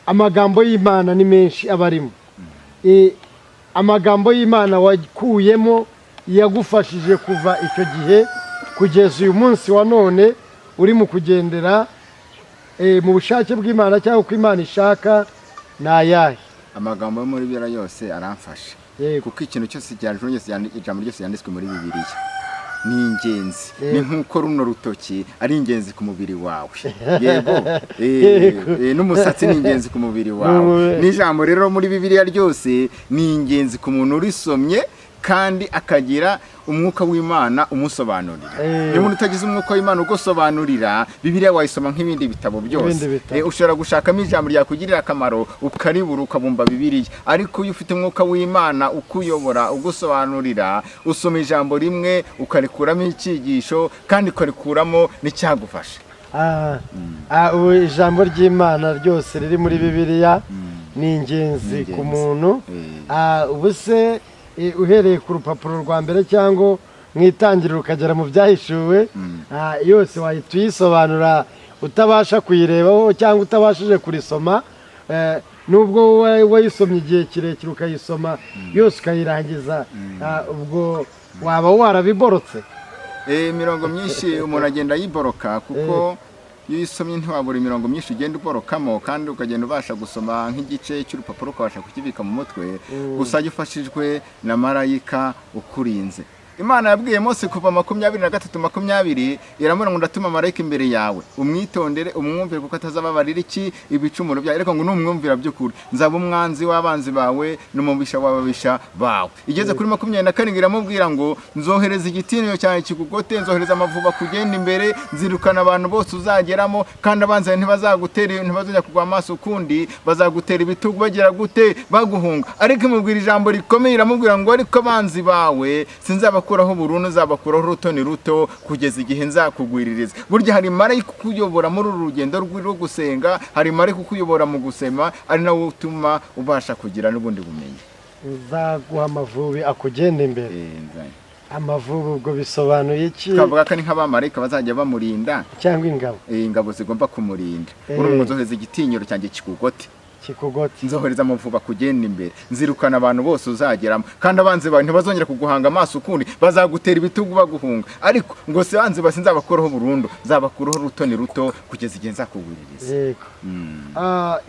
amagambo y'Imana ni menshi abarimo. Amagambo y'Imana wakuyemo yagufashije kuva icyo gihe kugeza uyu munsi wa none uri mu kugendera mu bushake bw'Imana cyangwa uko Imana ishaka ni ayahe? Amagambo yo muri Bibiliya yose aramfasha, kuko ikintu cyose ijambo ryose yanditswe muri Bibiliya ni ingenzi. Ni nk'uko runo rutoki ari ingenzi ku mubiri wawe, yego, n'umusatsi ni ingenzi ku mubiri wawe. N'ijambo rero muri Bibiliya ryose ni ingenzi ku muntu urisomye kandi akagira umwuka w'Imana umusobanurira. Niba umuntu utagize umwuka w'Imana ugusobanurira, Bibiliya wayisoma nk'ibindi bitabo byose. Ushobora gushakamo ijambo ryakugirira akamaro ukaribura ukabumba Bibiliya, ariko iyo ufite umwuka w'Imana ukuyobora ugusobanurira, usoma ijambo rimwe ukarikuramo icyigisho kandi ukarikuramo n'icyagufasha. Ijambo ry'Imana ryose riri muri Bibiliya ni ingenzi ku muntu. Ubuse uhereye ku rupapuro rwa mbere cyangwa mu itangiriro ukagera mu byahishuwe, yose wahita uyisobanura utabasha kuyirebaho cyangwa utabashije kurisoma, nubwo wayisomye igihe kirekire ukayisoma yose ukayirangiza, ubwo waba warabiborotse. Imirongo myinshi umuntu agenda yiboroka, kuko iyo usomye ntiwabura imirongo myinshi ugenda uborokamo, kandi ukagenda ubasha gusoma nk'igice cy'urupapuro ukabasha kukibika mu mutwe, gusa ufashijwe na marayika ukurinze. Imana yabwiye Mose kuva 23:20 iramubwira ngo ndatuma marayika imbere yawe, umwitondere umwumvire, kuko atazababarira iki ibicumuro byawe, ariko ngo numwumvira by'ukuri nzaba umwanzi w'abanzi bawe n'umubisha w'ababisha bawe. Igeze kuri 27 iramubwira ngo nzohereza igitinyo cyawe kikugote, nzohereza amavuba kugenda imbere, nzirukana abantu bose uzageramo, kandi abanzi ntibazagutera, ntibazongera kugwa amaso ukundi, bazagutera ibitugu bagira gute baguhunga. Ariko imubwira ijambo rikomeye, iramubwira ngo ariko abanzi bawe sinzabakuraho burundu, nzabakuraho urutoni ruto kugeza igihe nzakugwiririza. Burya hari marayika ukuyobora muri uru rugendo rwo gusenga, hari marayika ukuyobora mu gusema, ari nawe utuma ubasha kugira n'ubundi bumenyi. Uzaguha amavubi akugenda imbere. Amavubi ubwo bisobanuye iki? Twavuga ko ni nk'abamarayika bazajya bamurinda cyangwa ingabo. Ingabo zigomba kumurinda. Urumwe nzohereza igitinyiro cyanjye kikugote, nzohereza amavuba kugenda imbere, nzirukana abantu bose uzageramo, kandi abanzi bawe ntibazongera kuguhanga amaso ukundi, bazagutera ibitugu baguhunga. Ariko ngo se abanzi bose nzabakuraho burundu, nzabakuraho urutoni ruto kugeza igihe nzakugwiririza.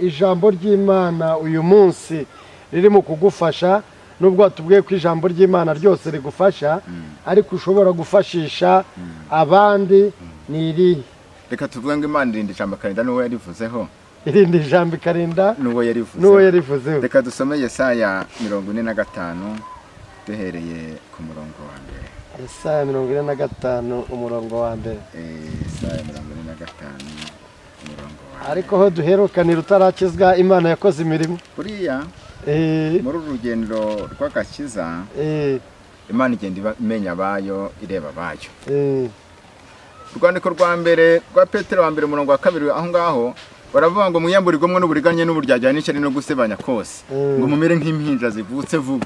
Ijambo ry'Imana uyu munsi riri mu kugufasha, nubwo watubwiye ko ijambo ry'Imana ryose rigufasha, ariko ushobora gufashisha abandi ni irihe? Reka tuvuge ngo Imana irinda ijambo ikarinda n'uwo yarivuzeho. Irindi jambo ikarinda n'uwo yarivuzeho. Reka dusome Yesaya 45 duhereye ku murongo wa mbere. Yesaya 45 umurongo wa mbere. Yesaya 45 umurongo wa mbere. Ariko ho duherukanira utarakizwa, Imana yakoze imirimo. Kuriya muri urugendo rw'agakiza, Imana igenda imenya abayo, ireba abayo. Urwandiko rwa mbere rwa Petero wa mbere umurongo wa 2 aho ngaho baravuga ngo muyamburirwemo n'uburiganya n'uburyarya n'ishyari no gusebanya kose, ngo mumere nk'impinja zivutse vuba,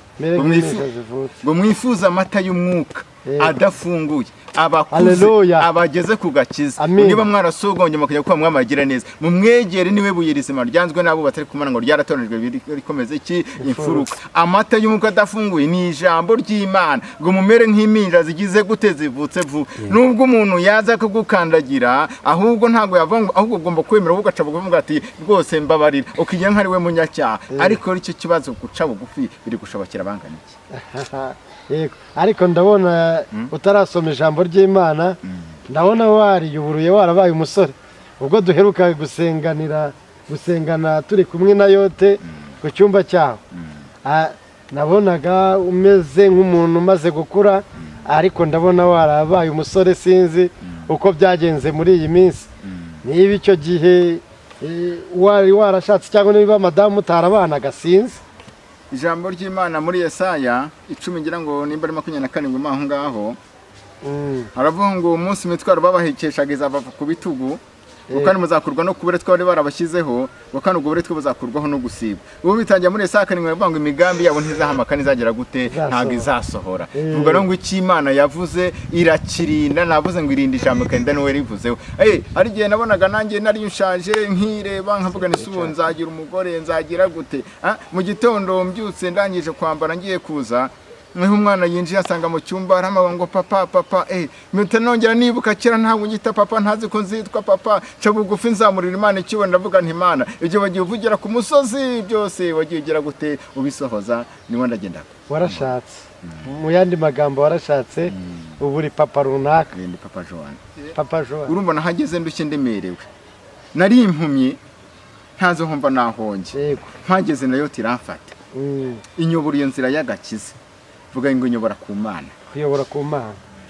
ngo mwifuza amata y'umwuka adafunguye, abakuze abageze ku gakiza. Niba mwarasogonye mukajya kuba mwamagira neza, mumwegere niwe buye rizima ryanzwe nabo batari kumana ngo ryaratoranijwe rikomeze iki imfuruka. Amata y'umwuka adafunguye ni ijambo ry'Imana, ngo mumere nk'impinja zigize gute zivutse vuba. Nubwo umuntu yaza kugukandagira, ahubwo ntago yavanga, ahubwo ugomba kwemera ugaca buguvuga ati rwose mbabarira, ukigira nkari we munyacyaha. Ariko icyo kibazo guca bugufi biri gushobokera bangana iki? Ariko ndabona utarasoma ijambo ry'Imana, ndabona wariyuburuye warabaye umusore. Ubwo duheruka gusengana turi kumwe na Yote ku cyumba cyaho, nabonaga umeze nk'umuntu umaze gukura, ariko ndabona warabaye umusore. Sinzi uko byagenze muri iyi minsi, niba icyo gihe wari warashatse cyangwa niba madamu utarabanaga, sinzi. Ijambo ry'Imana muri Yesaya 10 ngira ngo nimba ari 27 aho ngaho, aravuga ngo umunsi imitwaro babahekeshaga izava ku bitugu, kandi muzakurwa no kuburetwa bari barabashyizeho kandi ubwo buretwa buzakurwaho no gusibwa ubu bitangiye muri Yesaya karindwi baravuga ngo imigambi yabo ntizahamaka nizagera gute ntabwo izasohora vuga ngo icyo Imana yavuze irakirinda navuze ngo irinde ijambo kandi niwe rivuzeho ari gihe nabonaga nanjye nari nshaje nkireba nkavuga ni subu nzagira umugore nzagira gute mu gitondo mbyutse ndangije kwambara ngiye kuza mweho umwana yinjiye asanga mu cyumba aramaga ngo papa mpita nongera nibuka kera ntabwo ngita papa ntazi ko nzitwa papa ca bugufi nzamurira Imana ikibo ndavuga nti Imana ibyo wagiye uvugira ku musozi byose wagiye ugira gute ubisohoza niwe ndagenda warashatse mu yandi magambo warashatse ubu uri papa runaka ndi papa Joan urumva nahageze ndushye ndemerewe nari impumyi ntazo humva nahonge mpageze nayo tiramfata inyobora iyo nzira y'agakiza vuga ngo inyobora ku Mana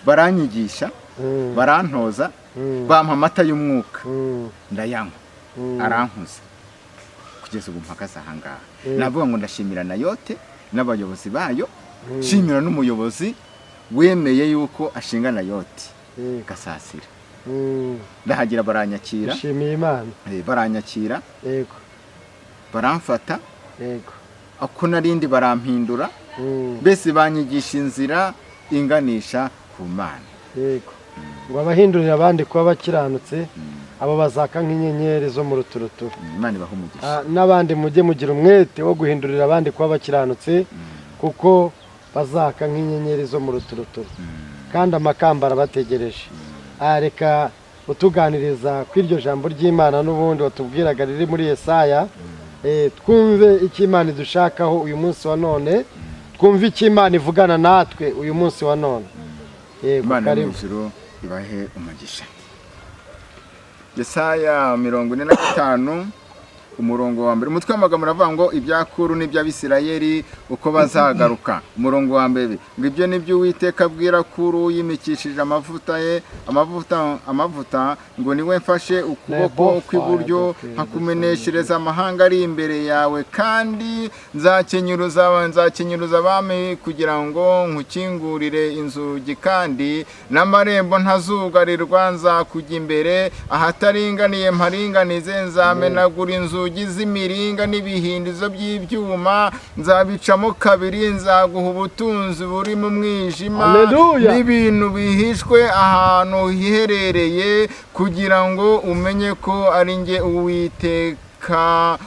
baranyigisha barantoza bampa amata y'umwuka ndayanywa arankuza kugeza ubu mpagaze aha ngaha navuga ngo ndashimira Nayote n'abayobozi bayo shimira n'umuyobozi wemeye yuko ashinga Nayote Gasasira ndahagira baranyakira shimiye Imana baranyakira baramfata ako narindi barampindura mbese banyigisha inzira inganisha ku Mana ngo abahindurira abandi kuba bakiranutse abo bazaka nk'inyenyeri zo mu ruturuturu Imana ibaha umugisha n'abandi mujye mugira umwete wo guhindurira abandi kuba bakiranutse kuko bazaka nk'inyenyeri zo mu ruturuturu kandi amakamba arabategereje reka utuganiriza kw'iryo jambo ry'Imana n'ubundi watubwiraga riri muri Yesaya twumve icyo Imana idushakaho uyu munsi wa none twumve icyo Imana ivugana natwe uyu munsi wa none Imana n'ijuru ibahe umugisha Yesaya 45 umurongo wa mbere umutwe w'amagambo uravuga ngo ibyakuru n'iby'Abisirayeli uko bazagaruka umurongo wa mbere ngo ibyo nibyo Uwiteka abwira Kuru yimikishije amavuta ngo niwe mfashe ukuboko kw'iburyo nkakumeneshereza amahanga ari imbere yawe kandi nzakenyuruza abami kugira ngo nkukingurire inzugi kandi n'amarembo ntazugarirwa nzakujya imbere ahataringaniye mparinganize nzamenagura inzugi z'imiringa n'ibihindizo by'ibyuma nzabicamo kabiri nzaguha ubutunzi buri mu mwijima n'ibintu bihishwe ahantu hiherereye kugira ngo umenye ko ari njye Uwiteka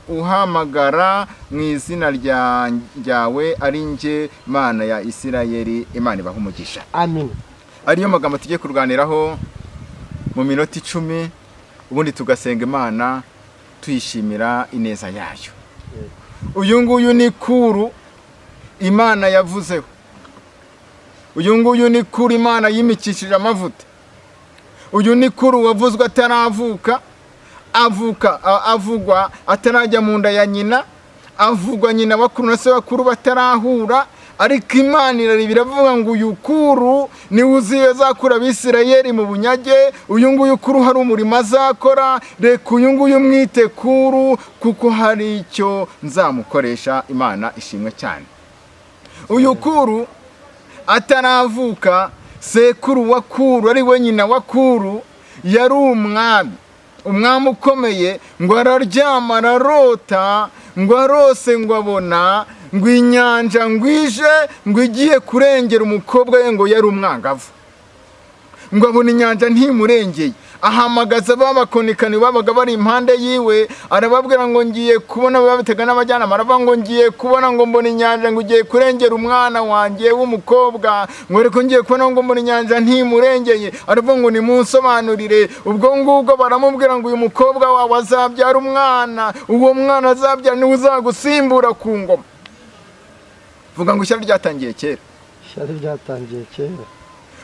uhamagara mu izina ryawe ari njye Mana ya Isirayeli Imana ibaha umugisha amen ariyo magambo tugiye kurwaniraho mu minota 10 ubundi tugasenga Imana tuyishimira ineza yayo uyu nguyu ni Kuru Imana yavuzeho uyu nguyu ni Kuru Imana yimikishije amavuta uyu ni Kuru wavuzwe ataravuka avugwa atarajya mu nda ya nyina avugwa nyina bakuru na se bakuru batarahura ariko Imana iravuga ngo uyu Kuru niwe uziye azakura Abisirayeli mu bunyage uyu nguyu Kuru hari umurimo azakora reka uyu nguyu mwite Kuru kuko hari icyo nzamukoresha Imana ishimwe cyane uyu Kuru ataravuka sekuru wa Kuru ari we nyina wa Kuru yari umwami ukomeye ngo araryama ararota ngo arose ngo abona ngo inyanja ngwije ngo igiye kurengera umukobwa we ngo yari umwangavu ngo abona inyanja ntimurengeye ahamagaza babakonikani babaga bari impande yiwe arababwira ngo ngiye kubona babitega n'abajyana aravuga ngo ngiye kubona ngo mbona inyanja ngo ugiye kurengera umwana wanjye w'umukobwa ngo reko ngiye kubona ngo mbona inyanja ntimurengeye aravuga ngo nimunsobanurire ubwo ngubwo baramubwira ngo uyu mukobwa wawe azabyara umwana uwo mwana azabyara niwe uzagusimbura ku ngoma vuga ngo ishyari ryatangiye kera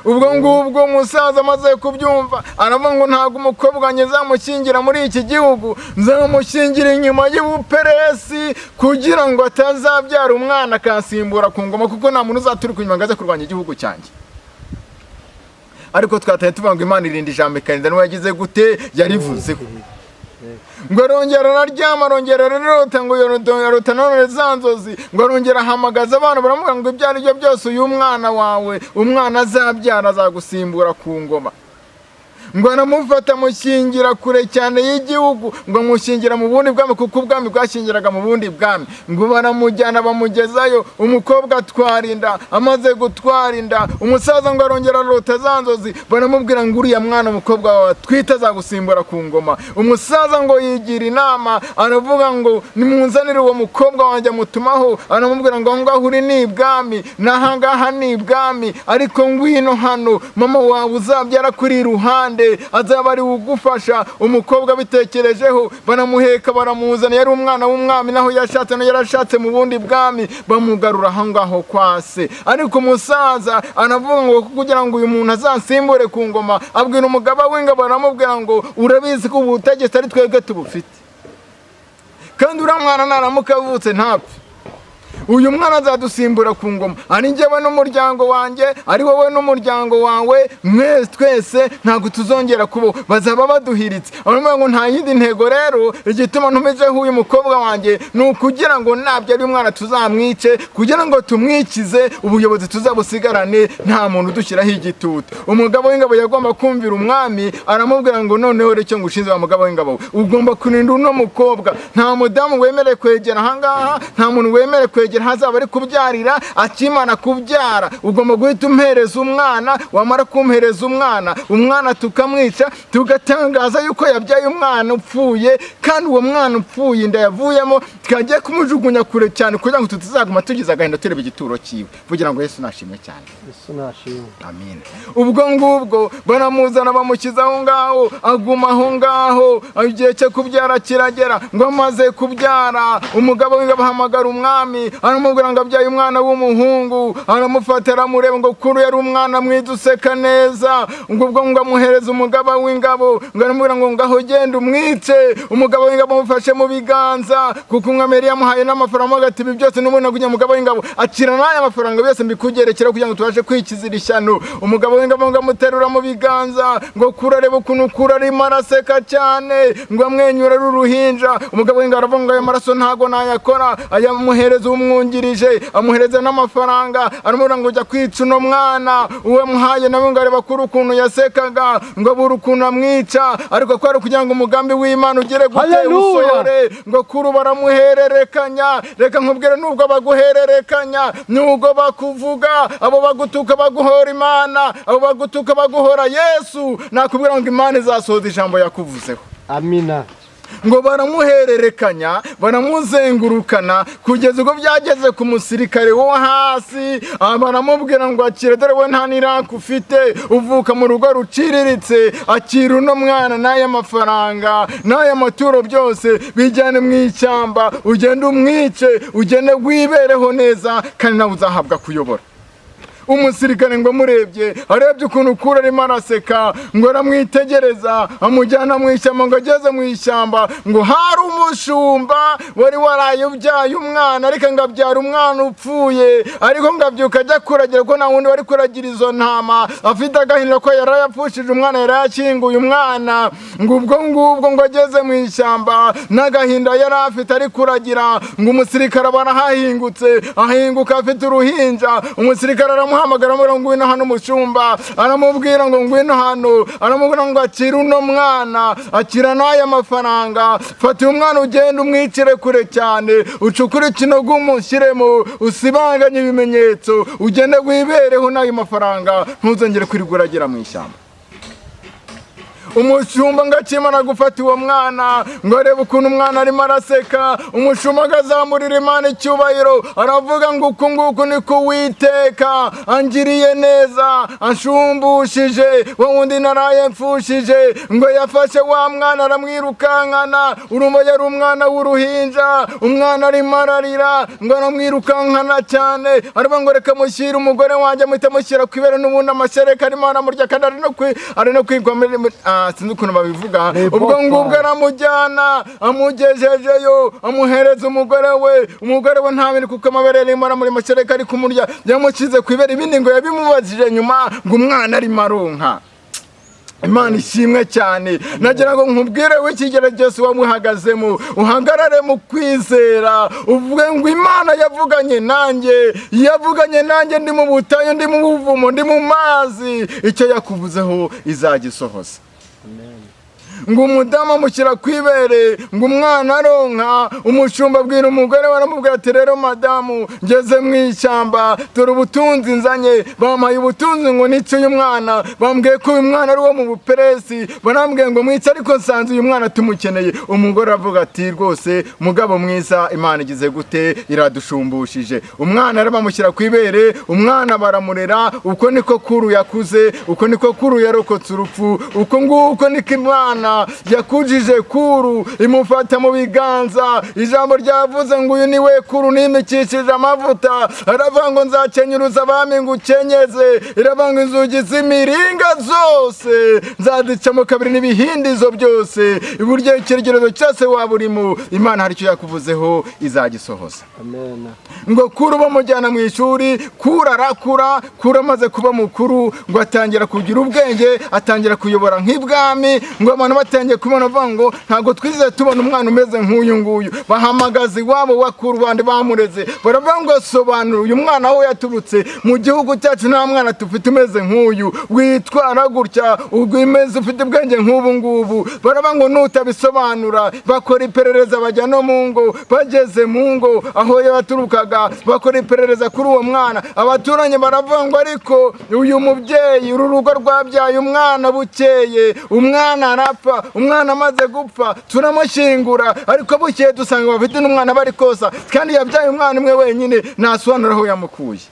ubwo ngubwo umusaza amaze kubyumva aravuga ngo ntabwo umukobwa wanjye nzamushyingira muri iki gihugu nzamushyingira inyuma y'Ubuperesi kugira ngo atazabyara umwana akasimbura ku ngoma kuko nta muntu uzaturuka inyuma ngo aze kurwanya igihugu cyanjye ariko twataye tuvuga ngo Imana irinda ijambo ikarinda n'uwo yagize gute yarivuzeho ngo arongera araryama arongera ararota ngo yarota none za nzozi ngo arongera ahamagaza abana baramuvuga ngo ibyo ari byo byose uyu mwana wawe umwana azabyara azagusimbura ku ngoma ngo aramufata amushyingira kure cyane y'igihugu, ngo amushyingira mu bundi bwami kuko ubwami bwashyingiraga mu bundi bwami. Ngo baramujyana bamugezayo, umukobwa atwara inda, amaze gutwara inda umusaza ngo arongera arota za nzozi, baramubwira ngo uriya mwana umukobwa wawe atwite azagusimbura ku ngoma. Umusaza ngo yigira inama, aravuga ngo nimunzanire uwo mukobwa wanjye amutumaho, aramubwira ngo ngaho uri ni ibwami, n'ahangaha ni ibwami, ariko ngwino hano mama wawe uzabyara kuri iruhande azaba ari ugufasha. Umukobwa bitekerejeho baramuheka baramuzana, yari umwana w'umwami naho yashatse no yarashatse mu bundi bwami, bamugarura aho ngaho kwa se. Ariko umusaza anavuga ngo kugira ngo uyu muntu azansimbure ku ngoma, abwira umugaba w'ingabo aramubwira ngo urabizi ko ubutegetsi ari twebwe tubufite, kandi uriya mwana naramuka avutse ntapfe, uyu mwana azadusimbura ku ngoma, ari njyewe n'umuryango wanjye, ari wowe n'umuryango wawe, mwese twese ntabwo tuzongera kubaho, bazaba baduhiritse. Aravuga ngo nta yindi ntego rero igituma ntumijeho uyu mukobwa wanjye ni ukugira ngo nabyara uyu mwana tuzamwice, kugira ngo tumwikize ubuyobozi tuzabusigarane nta muntu udushyiraho igitutu. Umugabo w'ingabo yagomba kumvira umwami, aramubwira ngo noneho rero icyo ngushinzwe wa mugabo w'ingabo, ugomba kurinda uno mukobwa, nta mudamu wemerewe kwegera ahangaha, nta muntu wemerewe kwegera hazaba ari kubyarira. Akimana kubyara ugomba guhita umpereza umwana, wamara kumpereza umwana tukamwica, tugatangaza yuko yabyaye umwana upfuye, kandi uwo mwana upfuye inda yavuyemo tukagiye kumujugunya kure cyane kugira ngo tutazaguma tugize agahinda tureba igituro cyiwe. Kugira ngo Yesu nashimwe cyane. Yesu nashimwe. Amen. Ubwo ngubwo baramuzana bamukiza aho ngaho, aguma aho ngaho, igihe cyo kubyara kiragera. Ngo amaze kubyara umugabo w'ingabo ahamagara umwami, aramubwira ngo abyaye umwana w'umuhungu, aramufata aramureba ngo kuru yari umwana mwiza useka neza. Ubwo ngo amuhereza umugaba w'ingabo, ngo aramubwira ngo ngaho genda umwice. Umugabo w'ingabo amufashe mu biganza kuko umwami yamuhaye n'amafaranga agati ibi byose n'ubona kugira umugabo w'ingabo akira n'aya mafaranga byose mbikugerekera kugira ngo tubashe kwikizira ishyano. Umugabo w'ingabo ngo amuterura mu biganza, ngo kura areba ukuntu kura arimo araseka cyane, ngo amwenyura ari uruhinja. Umugabo w'ingabo aravuga ngo ayo maraso ntago nayakora, ayamuhereza umwungirije, amuhereza n'amafaranga, aramubwira ngo ujya kwica uno mwana. Uwe muhaye nawe ngo areba kuri ukuntu yasekaga, ngo abura ukuntu amwica, ariko ko ari kugira ngo umugambi w'Imana ugere gute usohore. Ngo kuru baramuhererekanya. Reka nkubwire nubwo baguhererekanya, nubwo bakuvuga, abo bagutuka baguhora Imana, abo bagutuka baguhora Yesu, nakubwira ngo Imana izasohoza ijambo yakuvuzeho. Amina. Ngo baramuhererekanya baramuzengurukana kugeza ubwo byageze ku musirikare wo hasi, baramubwira ngo akira, dore we nta n'iraka ufite, uvuka mu rugo ruciriritse, akira uno mwana n'aya mafaranga n'aya maturo byose bijyane mu ishyamba, ugende umwice, ugende wibereho neza, kandi nawe uzahabwa kuyobora. Umusirikare ngo amurebye, arebye ukuntu kura arimo araseka, ngo aramwitegereza, amujyana mu ishyamba. Ngo ageze mu ishyamba, ngo hari umushumba wari waraye ubyaye umwana, ariko ngo abyara umwana upfuye, ariko ngo abyuka ajya kuragira ko nta wundi wari kuragira izo ntama, afite agahinda ko yarayapfushije umwana, yarayashyinguye umwana. Ngo ubwo ngubwo ngo ageze mu ishyamba n'agahinda yari afite ari kuragira, ngo umusirikare barahahingutse, ahinguka afite uruhinja. Umusirikare aramuhamagara ngo ngwino hano umushumba, aramubwira ngo ngwino hano, aramubwira ngo akira uno mwana, akira n'aya mafaranga, fata uyu mwana ugenda umwicire kure cyane, ucukure ikinogo umushyiremo, usibanganye ibimenyetso, ugende wibereho n'ayo mafaranga, ntuzongere kwiriguragira mu ishyamba. Umushumba ngo akimara gufata uwo mwana, ngo arebe ukuntu umwana arimo araseka, umushumba agazamurira Imana icyubahiro, aravuga ngo uku nguku niko Uwiteka angiriye neza, anshumbushije wa wundi naraye mfushije. Ngo yafashe wa mwana aramwirukankana, urumva yari umwana w'uruhinja, umwana arimo ararira, ngo aramwirukankana cyane, aravuga ngo reka mushyire umugore wanjye, muhite mushyira ku ibere, n'ubundi amashereka arimo aramurya, kandi ari no kwigomera. Sinzi ukuntu babivuga. Ubwo ngubwo aramujyana, amugejejeyo, amuhereza umugore we nta bintu kuko amabere arimo aramuri mashereka ari kumurya, yamukize ku ibere, ibindi ngo yabimubajije nyuma ngo umwana arimo aronka. Imana ishimwe cyane. Nagira ngo nkubwire w'ikigeragezo wamuhagazemo, uhagarare mu kwizera, uvuge ngo Imana yavuganye nanjye, ndi mu butayu, ndi mu buvumo, ndi mu mazi, icyo yakuvuzeho izagisohoza. ngo umudamu amushyira ku ibere ngo umwana aronka, umushumba abwira umugore we aramubwira ati rero madamu ngeze mu ishyamba dore ubutunzi nzanye, bampaye ubutunzi ngo nice uyu mwana, bambwiye ko uyu mwana ari uwo mu buperesi, barambwiye ngo mwice ariko nsanze uyu mwana tumukeneye. Umugore avuga ati rwose mugabo mwiza Imana igize gute iradushumbushyije. Umwana rero bamushyira ku ibere, umwana baramurera, uko niko Kuru yakuze, uko niko Kuru yarokotse urupfu, uko nguko niko Imana yakujije Kuru imufata mu biganza. Ijambo ryavuze ngo uyu niwe Kuru nimikishije amavuta, aravuga ngo nzakenyuruza abami ngo ukenyeze, iravuga ngo inzugi z'imiringa zose nzazicamo kabiri n'ibihindizo byose, iburyo icyerekezo cyose waba urimo Imana hari icyo yakuvuzeho izagisohoza. Amen. Ngo Kuru bamujyana mu ishuri, Kuru arakura, Kuru amaze kuba mukuru ngo atangira kugira ubwenge, atangira kuyobora nk'ibwami, ngo abantu batangiye kubona bavuga ngo ntabwo twizeye tubona umwana umeze nk'uyu nguyu. Bahamagaza iwabo wa Kuru bandi bamureze, baravuga ngo sobanura uyu mwana aho yaturutse, mu gihugu cyacu nta mwana tufite umeze nk'uyu, witwara gutya, ugwimeze ufite ubwenge nk'ubu ngubu. Baravuga ngo nutabisobanura, bakora iperereza bajya no mu ngo, bageze mu ngo aho yaturukaga bakora iperereza kuri uwo mwana. Abaturanyi baravuga ngo ariko uyu mubyeyi uru rugo rwabyaye umwana bukeye, umwana arapfa, umwana amaze gupfa turamushyingura, ariko bukeye dusanga bafite n'umwana bari kosa, kandi yabyaye umwana umwe wenyine, ntasobanura aho yamukuye.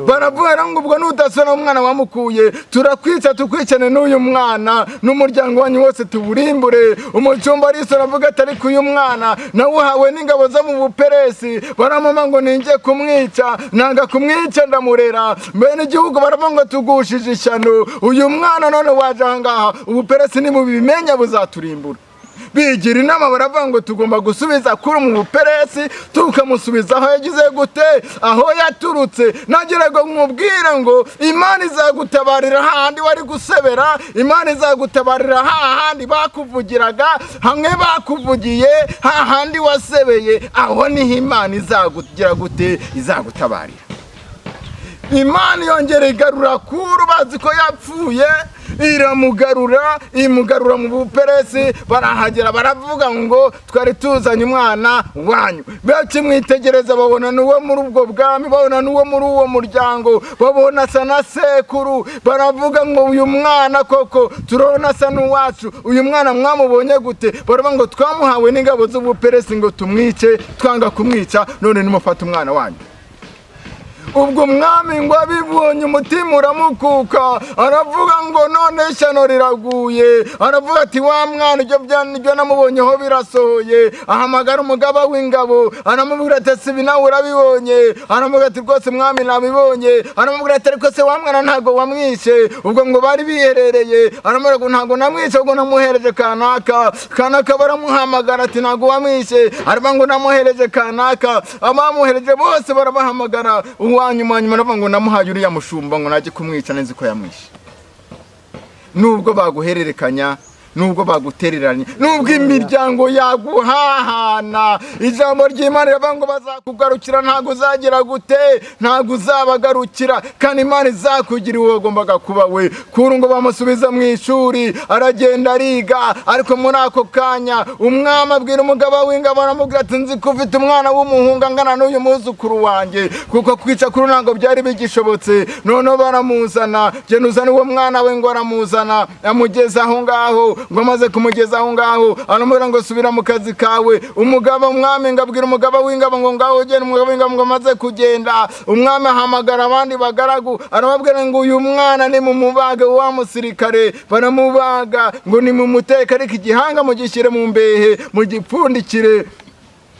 Baravuga ngo ubwo nutasona umwana wamukuye turakwica tukwicane n'uyu mwana n'umuryango wanyu wose tuburimbure. Umucumba Ariso aravuga ati ariko uyu mwana nawuhawe n'ingabo zo mu buperesi, baramama ngo ninjye kumwica, nanga kumwica ndamurera. Bene igihugu baravuga ngo tugushije ishyano, uyu mwana none waje ahangaha ubuperesi nimubimenya buzaturimbura. Bigira inama baravuga ngo tugomba gusubiza Kuru mu buperesi, tukamusubiza aho yagize gute, aho yaturutse. Nagira ngo nkubwire ngo Imana izagutabarira hahandi wari gusebera, Imana izagutabarira hahandi bakuvugiraga, hamwe bakuvugiye hahandi wasebeye, aho niho Imana izagugira gute, izagutabarira. Imana yongera igarura Kuru, bazi ko yapfuye, iramugarura, imugarura mu buperesi. Barahagera baravuga ngo twari tuzanye umwana wanyu. Bakimwitegereza babona n'uwo muri ubwo bwami, babona n'uwo muri uwo muryango, babona asa na sekuru. Baravuga ngo uyu mwana koko turabona asa n'uwacu, uyu mwana mwamubonye gute? Baravuga ngo twamuhawe n'ingabo z'ubuperesi ngo tumwice, twanga kumwica, none nimufata umwana wanyu. Ubwo umwami ngo abibonye umutima uramukuka, aravuga ngo none ishyano riraguye. Aravuga ati wa mwana ibyo namubonyeho birasohoye. Ahamagara umugaba w'ingabo, aramubwira ati sibi nawe urabibonye? Aramubwira ati rwose mwami nabibonye. Aramubwira ati ariko se wa mwana ntago wamwishe? Ubwo ngo bari biherereye, aramubwira ngo ntago namwishe, ubwo namuhereje kanaka. Kanaka baramuhamagara ati ntago wamwishe, aravuga ngo namuhereje kanaka. Abamuhereje bose barabahamagara, nyuma navuga ngo namuhaye uriya mushumba ngo najye kumwica nzi ko yamwishe. Nubwo baguhererekanya, nubwo bagutereranye, nubwo imiryango yaguhahana, ijambo ry'Imana rivuga ngo bazakugarukira, ntago uzagira gute, ntago uzabagarukira, kandi Imana izakugira uwo wagombaga kuba we. Kuru ngo bamusubiza mu ishuri, aragenda ariga, ariko muri ako kanya umwami abwira umugaba w'ingabo, aramubwira ati nzi ko ufite umwana w'umuhungu angana n'uyu muzukuru wanjye, kuko kwica Kuru ntabwo byari bigishobotse. None baramuzana, genda uzane uwo mwana we. Ngo aramuzana, amugeza aho ngaho. Ngo amaze kumugeza aho ngaho, aramubwira ngo subira mu kazi kawe. Umugaba umwami ngabwira umugaba w'ingabo ngo ngaho ugenda. Umugaba w'ingabo ngo amaze kugenda, umwami ahamagara abandi bagaragu, arababwira ngo uyu mwana ni mumubaga wa musirikare. Baramubaga ngo ni mumuteka, ariko igihanga mugishyire mu mbehe mugipfundikire.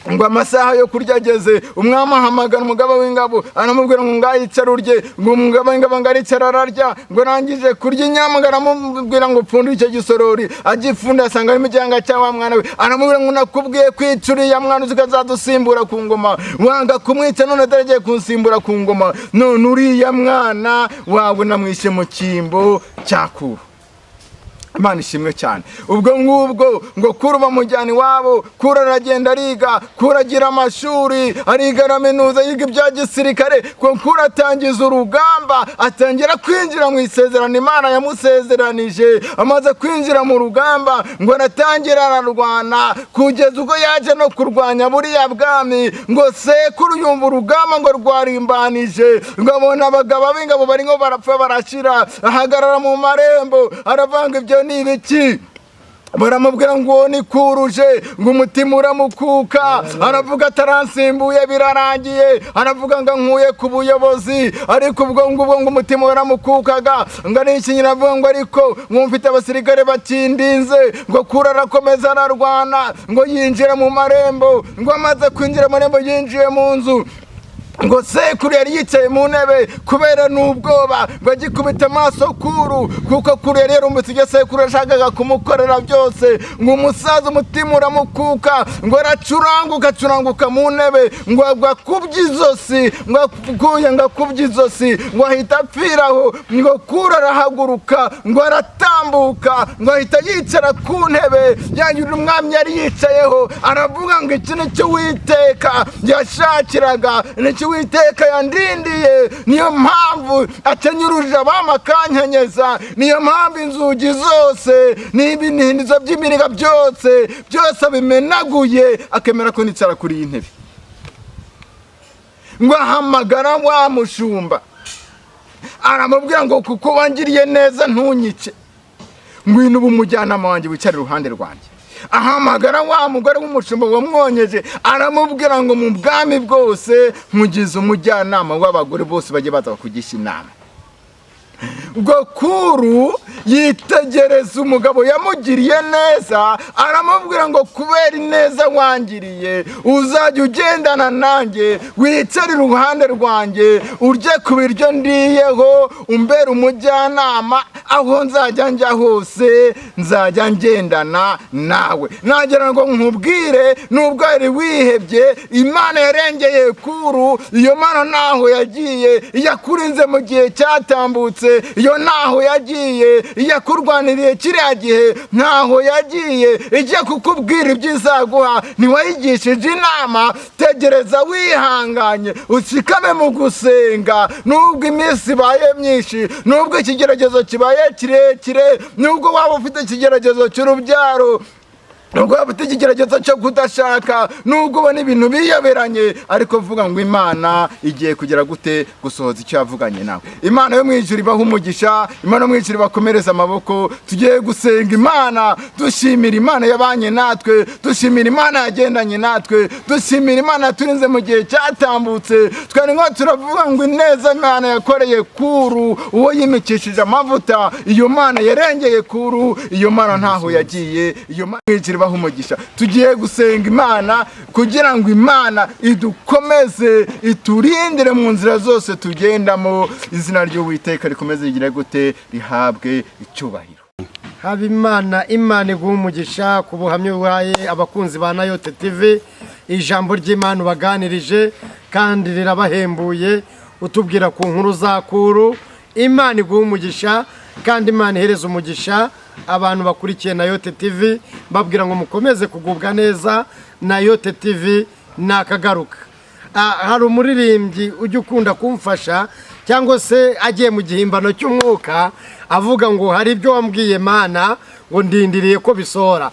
Ngo amasaha yo kurya ageze, umwami ahamagara umugaba w'ingabo, aramubwira ngo ngayicara urye. Ngo umugaba w'ingabo ngo aricara ararya, ngo arangije kurya inyama, aramubwira ngo pfunda icyo gisorori. Agipfunda asanga arimo igihanga cya wa mwana we. Aramubwira ngo nakubwiye kwica uriya mwana ukazadusimbura ku ngoma, wanga kumwica, none ataragiye kunsimbura ku ngoma. None uriya mwana wawe namwishe mu cyimbo cya Kuru. Imana ishimwe cyane. Ubwo ngubwo ngo Kuro bamujyana iwabo, Kuro aragenda ariga, Kuro agira amashuri, ariga araminuza, yiga ibya gisirikare. Kuro atangiza urugamba, atangira kwinjira mu isezerano Imana yamusezeranije. Amaze kwinjira mu rugamba ngo aratangira ararwana, kugeza ubwo yaje no kurwanya buriya bwami. Ngo sekuru yumva urugamba ngo rwarimbanije, ngo abona abagabo b'ingabo barimo barapfa barashira, ahagarara mu marembo aravanga ibyo ni ibiki. Baramubwira ngo ni Kuruje, ngo umutima uramukuka. Aravuga ataransimbuye birarangiye, aravuga ngo nkuye ku buyobozi. Ariko ubwo ngubwo ngo umutima waramukukaga, ngo arikinyira avuga ngo ariko mwumfite abasirikare bakindinze. Ngo Kuro arakomeza ararwana, ngo yinjira mu marembo. Ngo amaze kwinjira mu marembo yinjiye mu nzu, ngo sekuru yari yicaye mu ntebe kubera n'ubwoba, ngo agikubita amaso Kuro, kuko Kuro yari yarumvise ibyo sekuru yashakaga kumukorera byose. Ngo umusaza umutima uramukuka, ngo aracuranguka mu ntebe, ngo akubye izosi, ngo akubye izosi, ngo ahita apfiraho. Ngo Kuro arahaguruka, ngo aratambuka, ngo ahita yicara ku ntebe yanyura umwami yari yicayeho. Aravuga ngo iki ni cyo Uwiteka yashakiraga, Uwiteka yandindiye, niyo mpamvu atanyuruje abamakanyanyaza, niyo mpamvu inzugi zose n'ibintindizo by'imiriga byose bimenaguye, akemera ko nicara kuri iyi ntebe. Ngo ahamagara wa mushumba, aramubwira ngo kuko wangiriye neza ntunyice, ngwino ubu umujyanama wanjye wicare iruhande rwanjye. Ahamagara wa mugore w'umushumba wamwonyeje, aramubwira ngo mu bwami bwose nkugize umujyanama w'abagore bose bajye baza kugisha inama. Ngo Kuro yitegereza umugabo yamugiriye neza, aramubwira ngo kubera ineza wangiriye uzajya ugendana nanjye, wicare iruhande rwanjye, urye ku biryo ndiyeho, umbere umujyanama, aho nzajya njya hose nzajya ngendana nawe. Nagira ngo nkubwire, nubwo yari wihebye, Imana yarengeye Kuro. Iyo Mana naho yagiye yakurinze mu gihe cyatambutse, iyo naho yagiye yakurwaniriye kiriya gihe, naho yagiye ijya kukubwira ibyizaguha, ntiwayigishije inama. Tegereza wihanganye, ushikame mu gusenga. Nubwo iminsi ibaye myinshi, nubwo ikigeragezo kibaye kirekire, nubwo waba ufite ikigeragezo cy'urubyaro, nubwo waba ufite ikigeragezo cyo kudashaka, nubwo ubona ibintu biyoberanye, ariko vuga ngo Imana igiye kugera gute gusohoza icyo yavuganye nawe. Imana yo mu ijuru ibaha umugisha, Imana yo mu ijuru bakomereza amaboko. Tugiye gusenga Imana, dushimira Imana yabanye natwe, dushimira Imana yagendanye natwe, dushimira Imana yaturinze mu gihe cyatambutse. Twari ngo turavuga ngo ineza Imana yakoreye Kuro, uwo yimikishije amavuta. Iyo Mana yarengeye Kuro, iyo Mana ntaho yagiye, iyo Mana ibaha umugisha. Tugiye gusenga Imana kugira ngo Imana idukomeze, iturindire mu nzira zose tugendamo. Izina ry'Uwiteka rikomeze rigire gute, rihabwe icyubahiro. Haba Imana iguha umugisha ku buhamya buhaye abakunzi ba Nayote TV. Ijambo ry'Imana ubaganirije kandi rirabahembuye, utubwira ku nkuru za Kuro. Imana iguha umugisha, kandi Imana ihereza umugisha abantu bakurikiye Nayote TV, babwira ngo mukomeze kugubwa neza. Nayote TV nakagaruka. Hari umuririmbyi ujya ukunda kumfasha, cyangwa se agiye mu gihimbano cy'umwuka, avuga ngo hari ibyo wambwiye Mana, ngo ndindiriye ko bisohora.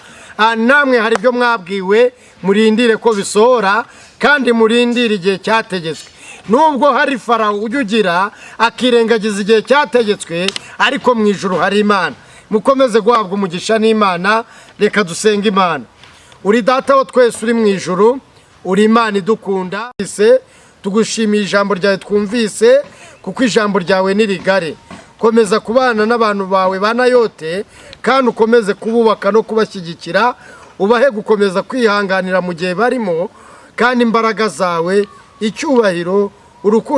Namwe hari ibyo mwabwiwe, murindire ko bisohora, kandi murindire igihe cyategetswe. Nubwo hari Farawo ujya ugira akirengagiza igihe cyategetswe, ariko mu ijuru hari Imana. Mukomeze guhabwa umugisha n'Imana. Reka dusenga Imana. Uri Data wa twese uri mu ijuru, uri Imana idukunda. Tugushimiye ijambo ryawe twumvise, kuko ijambo ryawe ni rigari. Komeza kubana n'abantu bawe ba Nayote, kandi ukomeze kububaka no kubashyigikira. Ubahe gukomeza kwihanganira mu gihe barimo, kandi imbaraga zawe, icyubahiro, urukundo